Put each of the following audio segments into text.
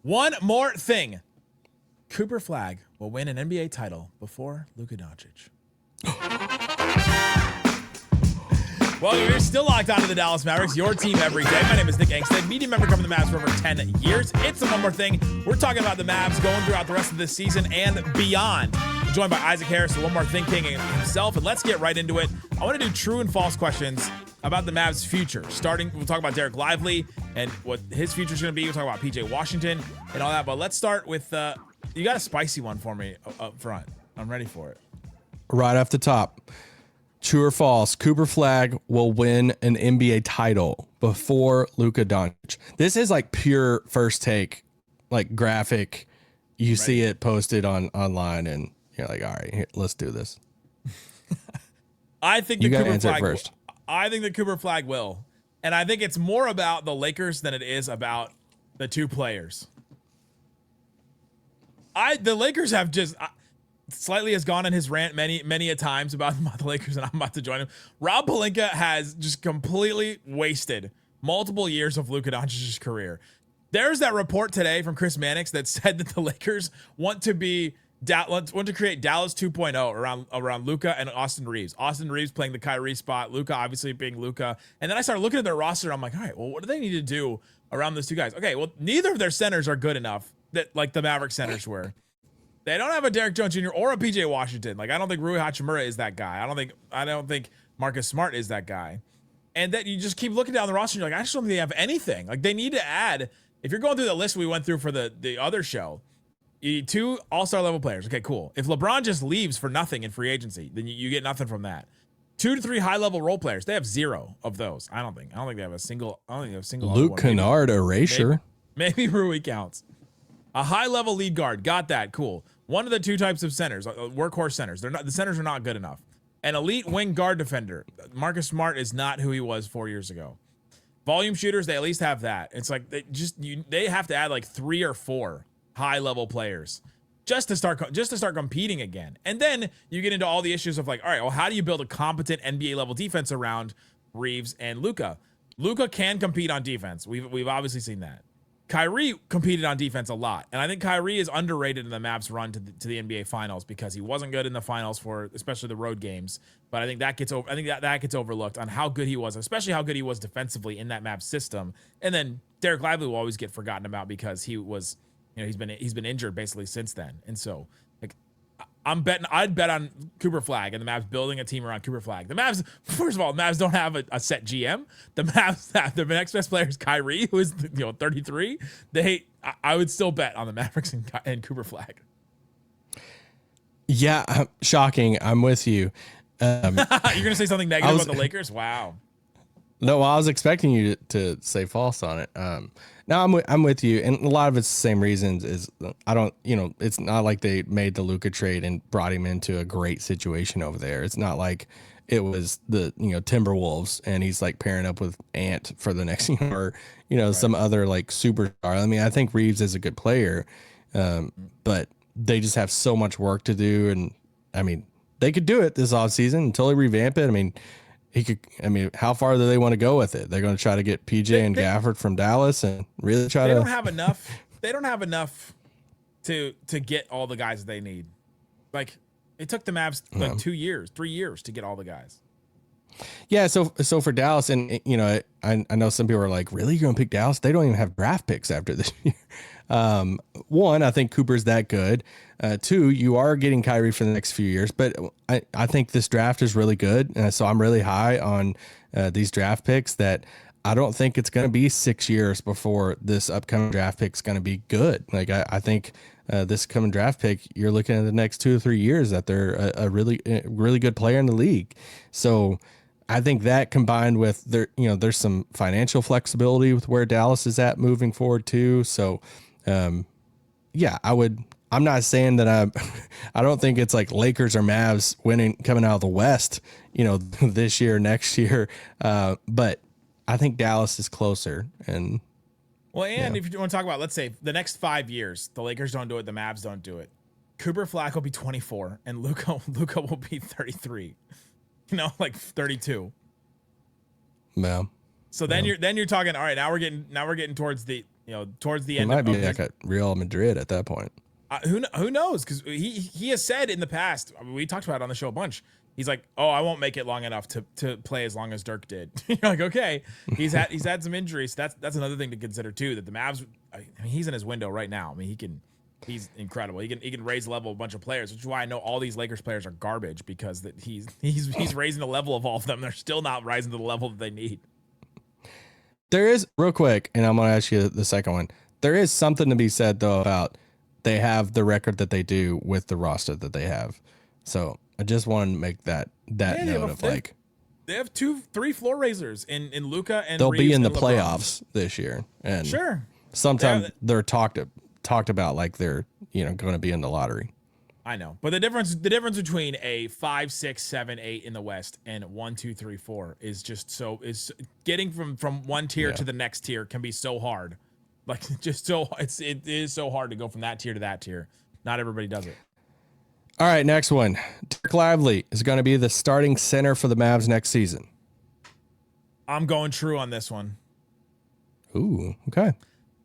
One more thing. Cooper Flagg will win an NBA title before Luka Doncic. Well, you're still locked onto the Dallas Mavericks, your team every day. My name is Nick Angstadt, media member covering the Mavs for over 10 years. It's a one more thing. We're talking about the Mavs going throughout the rest of this season and beyond. I'm joined by Isaac Harris, the one more thing king himself, and let's get right into it. I want to do true and false questions about the Mavs' future. Starting, we'll talk about Dereck Lively and what his future is going to be. We'll talk about PJ Washington and all that. But let's start with, you got a spicy one for me up front. I'm ready for it. Right off the top. True or false, Cooper Flagg will win an NBA title before Luka Doncic. This is like pure first take, like graphic. You see it posted online and you're like, all right, here, let's do this. I think you that got to Cooper answer Flagg first. I think that Cooper Flagg will. And I think it's more about the Lakers than it is about the two players. The Lakers have just... Slightly has gone on his rant many a times about the Lakers, and I'm about to join him. Rob Pelinka has just completely wasted multiple years of Luka Doncic's career. There's that report today from Chris Mannix that said that the Lakers want to create Dallas 2.0 around Luka and Austin Reeves. Austin Reeves playing the Kyrie spot, Luka obviously being Luka. And then I started looking at their roster. I'm like, all right, well, what do they need to do around those two guys? Okay, well, neither of their centers are good enough that like the Maverick centers were. They don't have a Derrick Jones Jr. or a PJ Washington. Like, I don't think Rui Hachimura is that guy. I don't think Marcus Smart is that guy. And that you just keep looking down the roster and you're like, I just don't think they have anything. Like, they need to add, if you're going through the list we went through for the other show, you need 2 all-star level players. Okay, cool. If LeBron just leaves for nothing in free agency, then you get nothing from that. 2 to 3 high-level role players. They have 0 of those. I don't think they have a single. Luke Kennard erasure. Maybe Rui counts. A high-level lead guard. Got that. Cool. One of the 2 types of centers, workhorse centers. The centers are not good enough. An elite wing guard defender. Marcus Smart is not who he was 4 years ago. Volume shooters, they at least have that. It's like they have to add like 3 or 4 high-level players just to start competing again. And then you get into all the issues of like, all right, well, how do you build a competent NBA level defense around Reeves and Luka? Luka can compete on defense. We've obviously seen that. Kyrie competed on defense a lot, and I think Kyrie is underrated in the Mavs' run to the NBA Finals because he wasn't good in the finals for especially the road games. But I think that gets overlooked on how good he was, especially how good he was defensively in that Mavs system. And then Dereck Lively will always get forgotten about because he was, he's been injured basically since then. And so like I'd bet on Cooper Flagg and the Mavs building a team around Cooper Flagg. The Mavs, first of all, the Mavs don't have a set GM. The Mavs have their next best player is Kyrie, who is 33. I would still bet on the Mavericks and Cooper Flagg. Yeah, shocking. I'm with you. You're gonna say something negative about the Lakers? Wow. No, I was expecting you to say false on it. No, I'm with you, and a lot of it's the same reasons. Is I don't, it's not like they made the Luka trade and brought him into a great situation over there. It's not like it was the Timberwolves and he's like pairing up with Ant for the next or right. Some other like superstar. I mean, I think Reeves is a good player, but they just have so much work to do, and I mean, they could do it this offseason and totally revamp it. I mean. How far do they want to go with it? They're going to try to get PJ and Gafford from Dallas and really try to. They don't have enough. They don't have enough to get all the guys they need. Like it took the Mavs like 3 years to get all the guys. Yeah. So for Dallas, and I know some people are like, really, you're going to pick Dallas? They don't even have draft picks after this year. One, I think Cooper's that good. 2, you are getting Kyrie for the next few years, but I think this draft is really good. So I'm really high on these draft picks that I don't think it's going to be 6 years before this upcoming draft pick is going to be good. Like I think this coming draft pick, you're looking at the next 2 or 3 years that they're a really good player in the league. So I think that combined with there's some financial flexibility with where Dallas is at moving forward too. So, yeah, I'm not saying that I don't think it's like Lakers or Mavs coming out of the West, this year, next year. But I think Dallas is closer. And if you want to talk about, let's say the next 5 years, the Lakers don't do it, the Mavs don't do it. Cooper Flagg will be 24 and Luka will be 33. Like 32. Yeah. So then you're talking, all right, now we're getting towards the towards the He end. might be like at Real Madrid at that point. Who knows? Because he has said in the past, we talked about it on the show a bunch. He's like, oh, I won't make it long enough to play as long as Dirk did. You're like, okay, he's had some injuries. So that's another thing to consider too. That the Mavs, I mean, he's in his window right now. I mean, he's incredible. He can raise the level of a bunch of players, which is why I know all these Lakers players are garbage, because that he's raising the level of all of them. They're still not rising to the level that they need. There is, real quick, and I'm going to ask you the second one. There is something to be said though about they have the record that they do with the roster that they have. So I just want to make that note of like they have 2-3 floor raisers in Luka, and they'll Reeves be in the and LeBron. Playoffs this year, and sure, sometimes they're talked about like they're going to be in the lottery. I know, but the difference between a 5, 6, 7, 8 in the West and 1, 2, 3, 4 is just is getting from one tier to the next tier can be so hard. Like it is so hard to go from that tier to that tier. Not everybody does it. All right, next one. Dereck Lively is going to be the starting center for the Mavs next season. I'm going true on this one. Ooh, okay.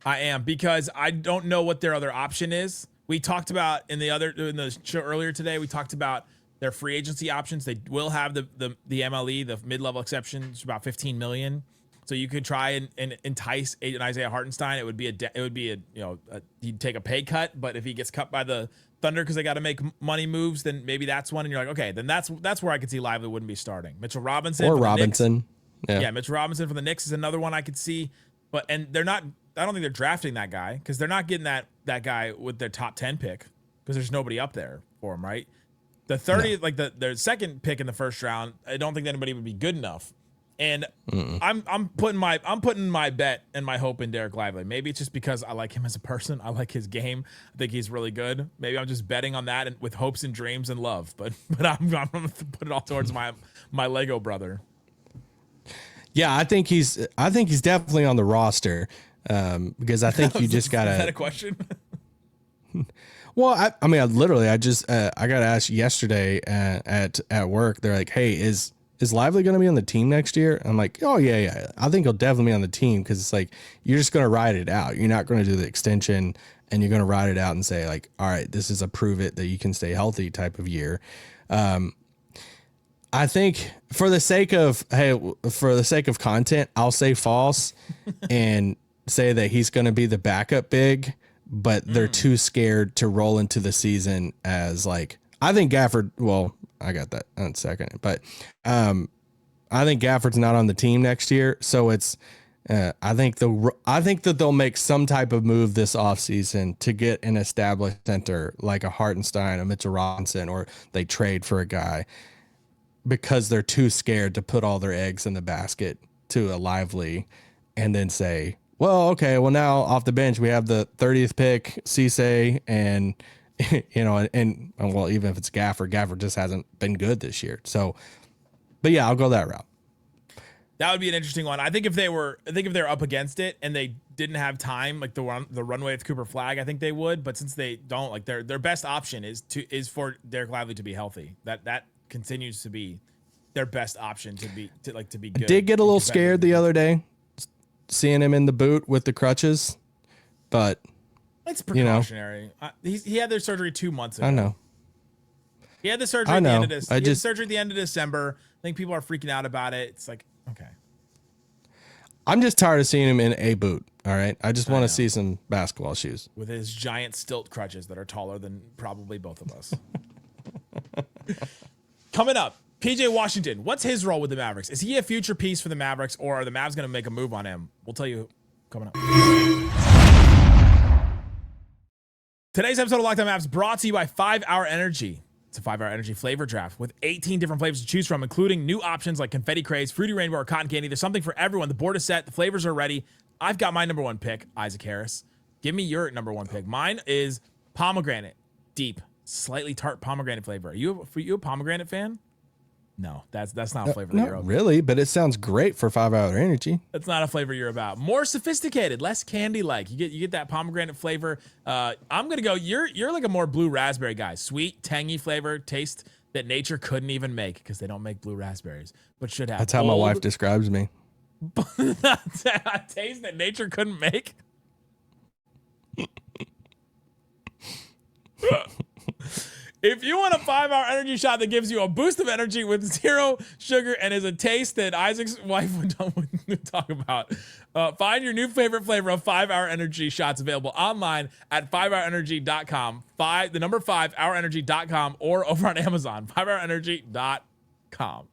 I am, because I don't know what their other option is. We talked about in the show earlier today, we talked about their free agency options. They will have the MLE, the mid-level exception, it's about $15 million. So you could try and entice an Isaiah Hartenstein. It would be he'd take a pay cut, but if he gets cut by the Thunder because they got to make money moves, then maybe that's one. And you're like, okay, then that's where I could see Lively wouldn't be starting. Mitchell Robinson or Robinson. Yeah, Mitchell Robinson for the Knicks is another one I could see. And they're not. I don't think they're drafting that guy, because they're not getting that guy with their top 10 pick, because there's nobody up there for him, right? The 30th, like their second pick in the first round, I don't think anybody would be good enough. And I'm putting my bet and my hope in Dereck Lively. Maybe it's just because I like him as a person. I like his game. I think he's really good. Maybe I'm just betting on that and with hopes and dreams and love. But I'm going to put it all towards my Lego brother. Yeah, I think he's definitely on the roster, because I think you just got to. Is that a question? Well, I mean, I just got asked yesterday at work. They're like, hey, is Lively going to be on the team next year? I'm like, oh, yeah. I think he'll definitely be on the team, because it's like you're just going to ride it out. You're not going to do the extension, and you're going to ride it out and say, like, all right, this is a prove it that you can stay healthy type of year. I think for the sake of content, I'll say false and say that he's going to be the backup big, but they're too scared to roll into the season as like, I think Gafford, well, I got that in a second, but I think Gafford's not on the team next year. So it's, I think that they'll make some type of move this offseason to get an established center like a Hartenstein, a Mitchell Robinson, or they trade for a guy, because they're too scared to put all their eggs in the basket to a Lively and then say, well, okay, well, now off the bench, we have the 30th pick, Cisse, and, and well, even if it's Gafford just hasn't been good this year. So, but yeah, I'll go that route. That would be an interesting one. I think if they're up against it and they didn't have time, like the runway with Cooper Flagg, I think they would. But since they don't, like their best option is for Dereck Lively to be healthy. That continues to be their best option to be good. I did get a little scared the other day seeing him in the boot with the crutches, but it's precautionary. He had their surgery 2 months ago. I know. He had the surgery at the end of this. He had surgery at the end of December. I think people are freaking out about it. It's like, okay. I'm just tired of seeing him in a boot. All right. I just want to see some basketball shoes with his giant stilt crutches that are taller than probably both of us. Coming up, PJ Washington. What's his role with the Mavericks? Is he a future piece for the Mavericks, or are the Mavs going to make a move on him? We'll tell you coming up. Today's episode of Locked On Mavs brought to you by 5 Hour Energy. It's a 5 Hour Energy flavor draft with 18 different flavors to choose from, including new options like confetti craze, fruity rainbow, or cotton candy. There's something for everyone. The board is set. The flavors are ready. I've got my number one pick, Isaac Harris. Give me your number one pick. Mine is pomegranate, deep, slightly tart pomegranate flavor. Are you a pomegranate fan? No, that's not a flavor. Not really, but it sounds great for 5 Hour Energy. That's not a flavor you're about. More sophisticated, less candy-like. You get that pomegranate flavor. I'm gonna go. You're like a more blue raspberry guy. Sweet, tangy flavor, taste that nature couldn't even make because they don't make blue raspberries, but should have. That's how my wife describes me. A taste that nature couldn't make. If you want a 5-hour energy shot that gives you a boost of energy with zero sugar and is a taste that Isaac's wife would talk about, find your new favorite flavor of 5-hour energy shots available online at 5hourenergy.com. The number 5hourenergy.com or over on Amazon, 5hourenergy.com.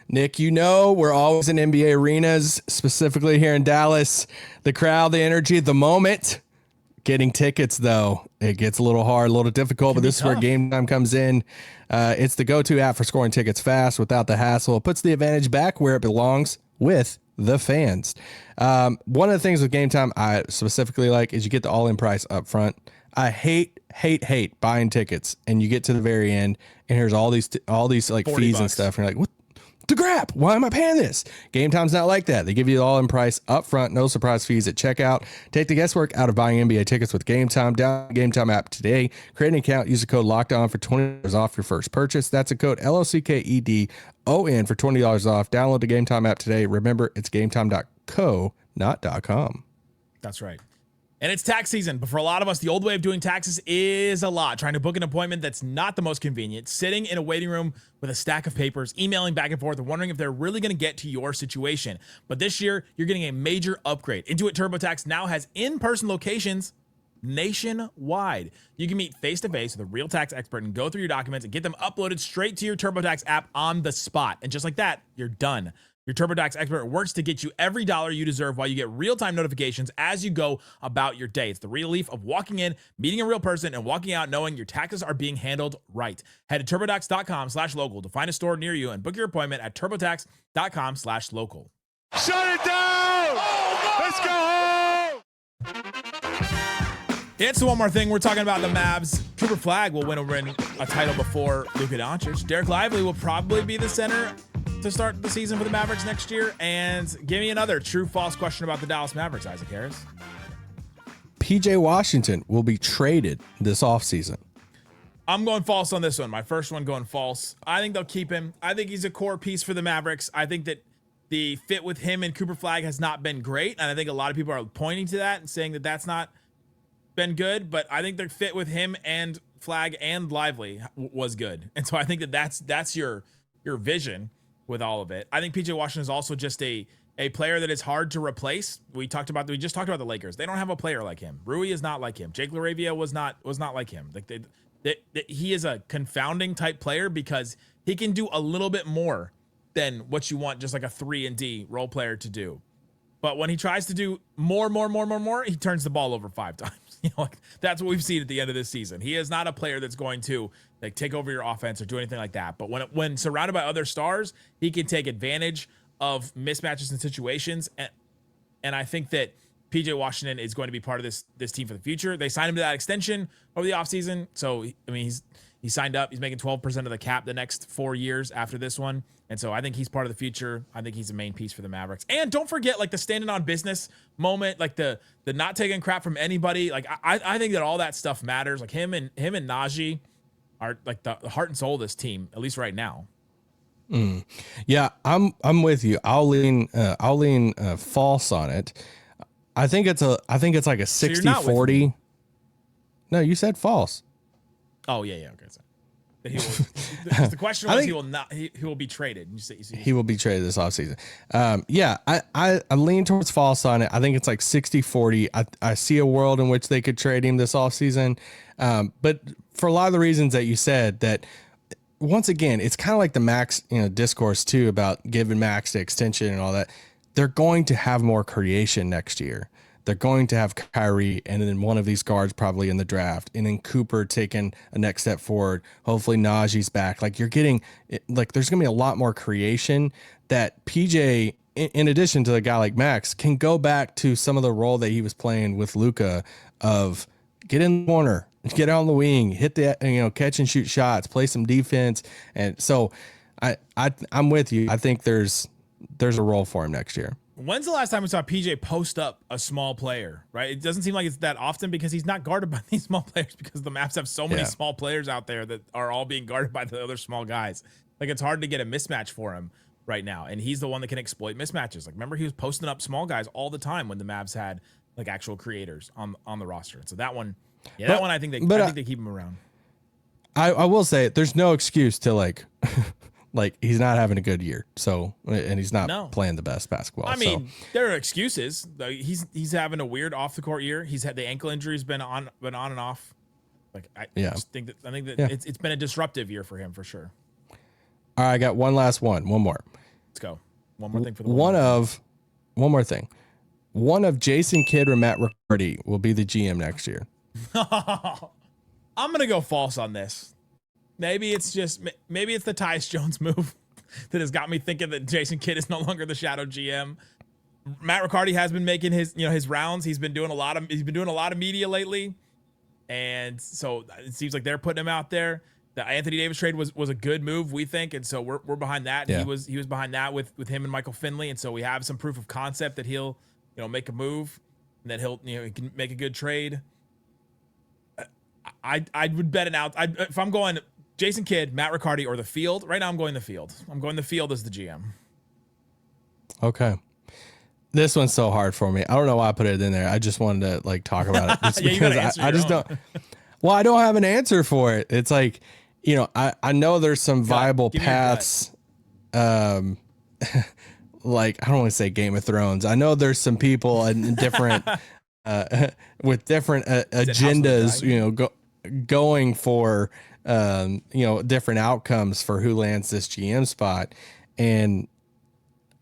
Nick, we're always in NBA arenas, specifically here in Dallas. The crowd, the energy, the moment. Getting tickets, though, it gets a little hard, a little difficult, but this is where Game Time comes in. It's the go-to app for scoring tickets fast without the hassle. It puts the advantage back where it belongs with the fans. One of the things with Game Time I specifically like is you get the all-in price up front. I hate buying tickets, and you get to the very end, and here's all these like fees and stuff, and you're like, what the crap? Why am I paying this? Game Time's not like that. They give you the all-in price up front, no surprise fees at checkout. Take the guesswork out of buying NBA tickets with Game Time. Download the Game Time app today. Create an account. Use the code LOCKEDON for $20 off your first purchase. That's a code LOCKEDON for $20 off. Download the Game Time app today. Remember, it's gametime.co, not .com. That's right. And it's tax season, but for a lot of us, the old way of doing taxes is a lot. Trying to book an appointment that's not the most convenient, sitting in a waiting room with a stack of papers, emailing back and forth, and wondering if they're really going to get to your situation. But this year, you're getting a major upgrade. Intuit TurboTax now has in-person locations nationwide. You can meet face-to-face with a real tax expert and go through your documents and get them uploaded straight to your TurboTax app on the spot. And just like that, you're done. Your TurboTax expert works to get you every dollar you deserve while you get real-time notifications as you go about your day. It's the relief of walking in, meeting a real person, and walking out knowing your taxes are being handled right. Head to TurboTax.com/local to find a store near you and book your appointment at TurboTax.com/local. Shut it down! Let's go home! It's one more thing. We're talking about the Mavs. Cooper Flagg will win a title before Luka Doncic. Dereck Lively will probably be the center to start the season for the Mavericks next year. And give me another true-false question about the Dallas Mavericks, Isaac Harris. PJ Washington will be traded this offseason. I'm going false on this one. My first one going false. I think they'll keep him. I think he's a core piece for the Mavericks. I think that the fit with him and Cooper Flagg has not been great. And I think a lot of people are pointing to that and saying that that's not been good. But I think the fit with him and Flagg and Lively was good. And so I think that that's your vision with all of it. I think PJ Washington is also just a player that is hard to replace. We just talked about the Lakers. They don't have a player like him. Rui is not like him. Jake LaRavia was not like him. Like he is a confounding type player because he can do a little bit more than what you want just like a 3-and-D role player to do. But when he tries to do more, he turns the ball over 5 times. Like that's what we've seen at the end of this season. He is not a player that's going to like take over your offense or do anything like that. But when surrounded by other stars, he can take advantage of mismatches and situations. And I think that PJ Washington is going to be part of this team for the future. They signed him to that extension over the offseason. So, I mean, he signed up. He's making 12% of the cap the next 4 years after this one. And so I think he's part of the future. I think he's a main piece for the Mavericks. And don't forget, like, the standing on business moment, like the not taking crap from anybody. Like, I think that all that stuff matters. Like, him and Naji are, like, the heart and soul of this team, at least right now. Yeah, I'm with you. I'll lean false on it. I think it's like a 60-40. No, you said false. Oh yeah, okay. So that he will, the question was he will be traded. You see, he will be traded this offseason. Yeah, I lean towards false on it. I think it's like 60-40. I see a world in which they could trade him this offseason. But for a lot of the reasons that you said, that once again, it's kind of like the Max, discourse too about giving Max the extension and all that. They're going to have more creation next year. They're going to have Kyrie and then one of these guards probably in the draft, and then Cooper taking a next step forward. Hopefully Naji's back. Like you're getting, like there's going to be a lot more creation that PJ, in addition to a guy like Max, can go back to some of the role that he was playing with Luka of get in the corner, get out on the wing, hit the, catch and shoot shots, play some defense. And so I'm with you. I think there's a role for him next year. When's the last time we saw PJ post up a small player, right? It doesn't seem like it's that often because he's not guarded by these small players because the Mavs have so many small players out there that are all being guarded by the other small guys. Like it's hard to get a mismatch for him right now. And he's the one that can exploit mismatches. Like remember he was posting up small guys all the time when the Mavs had like actual creators on the roster. So that one, yeah, But- that one I think they keep him around. I will say there's no excuse to like he's not having a good year. So and he's not playing the best basketball. I mean, there are excuses. He's having a weird off the court year. He's had the ankle injuries been on and off. Like I think that it's been a disruptive year for him for sure. All right, I got one last one. One more. Let's go. One more thing for the one more thing. One of Jason Kidd or Matt Riccardi will be the GM next year. I'm gonna go false on this. Maybe it's the Tyus Jones move that has got me thinking that Jason Kidd is no longer the shadow GM. Matt Riccardi has been making his rounds. He's been doing a lot of media lately, and so it seems like they're putting him out there. The Anthony Davis trade was a good move, we think, and so we're behind that. Yeah. He was behind that with him and Michael Finley, and so we have some proof of concept that he'll make a move and that he can make a good trade. I would bet if I'm going Jason Kidd, Matt Riccardi, or the field. Right now I'm going the field. I'm going the field as the GM. Okay. This one's so hard for me. I don't know why I put it in there. I just wanted to talk about it. It's because I just don't. Well, I don't have an answer for it. It's like, I know there's some viable paths. Like, I don't want to say Game of Thrones. I know there's some people in different with different agendas, going for different outcomes for who lands this GM spot, and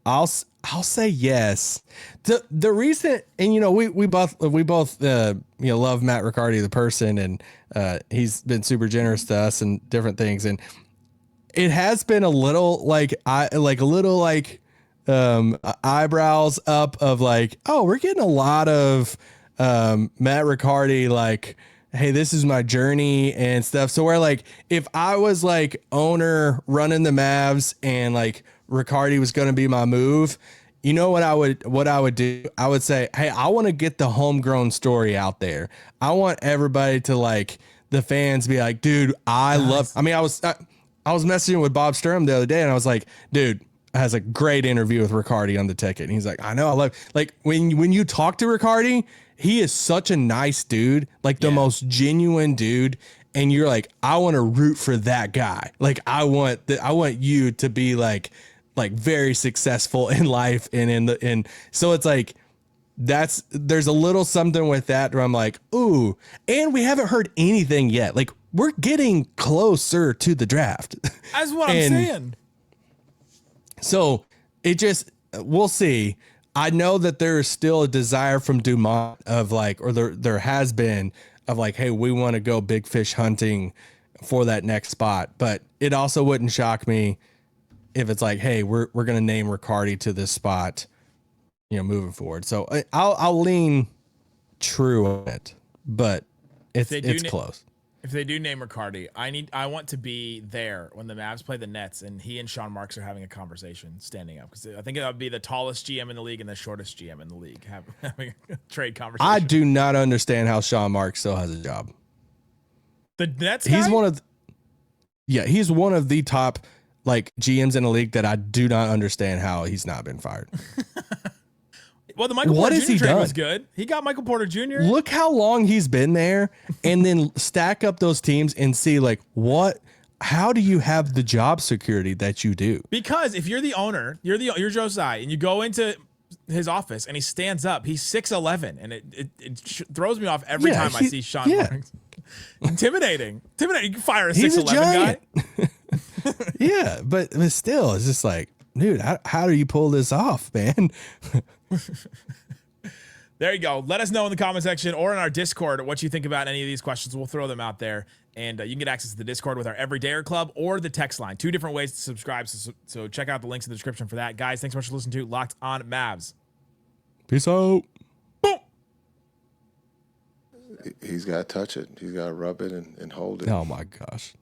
I'll say yes. The recent, and we both love Matt Riccardi the person, and he's been super generous to us and different things, and it has been a little eyebrows up of like, oh, we're getting a lot of Matt Riccardi like, hey, this is my journey and stuff. So where like if I was like owner running the Mavs and like Riccardi was going to be my move, what I would do? I would say, hey, I want to get the homegrown story out there. I want everybody to like the fans be like, dude, I mean, I was messaging with Bob Sturm the other day and I was like, dude, has a great interview with Riccardi on the ticket. And he's like, I know, I love, like when you talk to Riccardi, he is such a nice dude, like the most genuine dude. And you're like, I want to root for that guy. Like I want you to be like very successful in life. And so it's like, there's a little something with that where I'm like, ooh, and we haven't heard anything yet. Like we're getting closer to the draft. That's what I'm saying. So we'll see. I know that there is still a desire from Dumont of like, or there has been of like, hey, we want to go big fish hunting for that next spot. But it also wouldn't shock me if it's like, hey, we're going to name Riccardi to this spot, moving forward. So I'll lean true on it, but it's close. If they do name Riccardi, I want to be there when the Mavs play the Nets and he and Sean Marks are having a conversation standing up, because I think that would be the tallest GM in the league and the shortest GM in the league having a trade conversation. I do not understand how Sean Marks still has a job. The Nets guy? He's one of the top like GMs in the league that I do not understand how he's not been fired. Well, the Michael Porter Jr. trade was good. He got Michael Porter Jr. Look how long he's been there, and then stack up those teams and see like how do you have the job security that you do? Because if you're the owner, you're Joe Tsai, and you go into his office and he stands up, he's 6'11", and it throws me off every time I see Sean Marks. Intimidating. You can fire a 6'11" guy. Yeah, but still, it's just like, dude, how do you pull this off, man? There you go. Let us know in the comment section or in our Discord what you think about any of these questions. We'll throw them out there, and you can get access to the Discord with our Everydayer Club or the text line. 2 different ways to subscribe, so check out the links in the description for that. Guys, thanks so much for listening to Locked On Mavs. Peace out. Boom. He's got to touch it. He's got to rub it and hold it. Oh, my gosh.